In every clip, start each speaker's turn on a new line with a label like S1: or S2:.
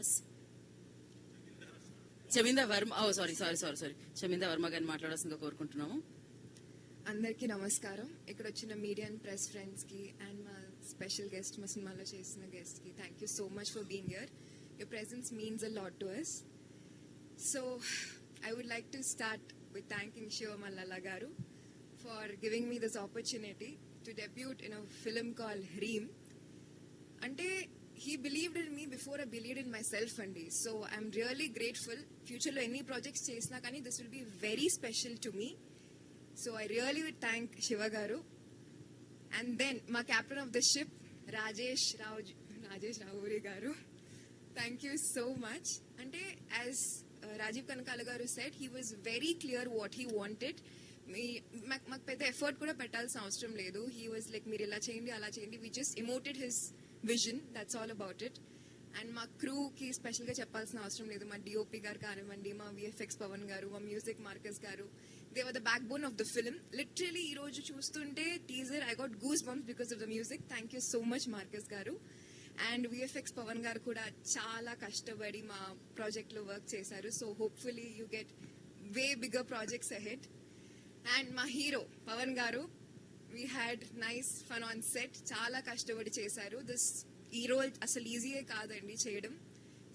S1: Prabhas. Chaminda Varma, oh sorry sorry sorry sorry Chaminda Varma గారిని మాట్లాడాల్సిందిగా కోరుకుంటున్నాము.
S2: అందరికీ నమస్కారం. ఇక్కడ వచ్చిన మీడియా అండ్ ప్రెస్ ఫ్రెండ్స్ కి అండ్ మా స్పెషల్ గెస్ట్, మా సినిమాలో చేసిన గెస్ట్ కి thank you so much for being here. Your presence means a lot to us. So I would like to start with thanking Shiva Mallala garu for giving me this opportunity to debut in a film call రీమ్. అంటే he believed in me before I believed in myself andi. So I'm really grateful. Future lo any projects chesna kani this will be very special to me. So I really would thank Shiva garu. And then my captain of the ship Rajesh Rauri garu, thank you so much. Ante as Rajiv Kanakala garu said, he was very clear what he wanted. మాకు పెద్ద effort కూడా పెట్టాల్సిన అవసరం లేదు. He was like మీరు ఇలా చేయండి అలా చేయండి, we just emoted his vision, that's all about it. And మా క్రూకి స్పెషల్గా చెప్పాల్సిన అవసరం లేదు. మా డిఓపి గారు కానివ్వండి, మా విఎఫ్ఎక్స్ పవన్ గారు, మా మ్యూజిక్ మార్కస్ గారు, they were the back bone of the film. Literally ఈ రోజు చూస్తుంటే teaser I got goose bumps because of the music. Thank you so much Marcus గారు. అండ్ విఎఫ్ఎక్స్ పవన్ గారు కూడా చాలా కష్టపడి మా ప్రాజెక్ట్లో వర్క్ చేశారు. So hopefully you get way bigger projects ahead. And మా హీరో పవన్ గారు, we had nice fun on set. చాలా కష్టపడి చేశారు. ఈ రోల్ అసలు ఈజీయే కాదండి చేయడం.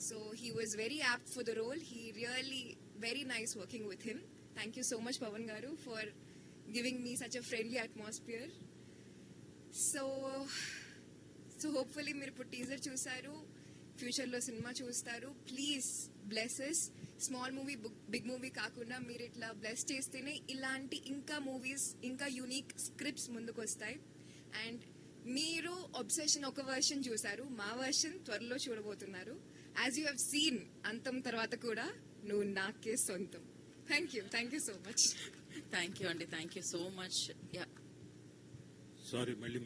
S2: So he was very apt for the role. He really very nice working with him. Thank you so much Pavan garu for giving me such a friendly atmosphere. So hopefully మీరు ఇప్పుడు teaser చూసారు, ఫ్యూచర్లో సినిమా చూస్తారు. Please blesses. Small movie big movie కాకుండా మీరు ఇట్లా bless చేస్తేనే ఇలాంటి ఇంకా మూవీస్, ఇంకా యూనిక్ స్క్రిప్ట్స్ ముందుకు వస్తాయి. అండ్ మీరు అబ్సెషన్ ఒక వర్షన్ చూసారు, మా వర్షన్ త్వరలో చూడబోతున్నారు. యాజ్ యూ హ్యావ్ సీన్ అంతం తర్వాత కూడా నువ్వు నాకే సొంతం. Thank you so much.
S1: Thank you అండి, thank you so much.
S3: Sorry మళ్ళీ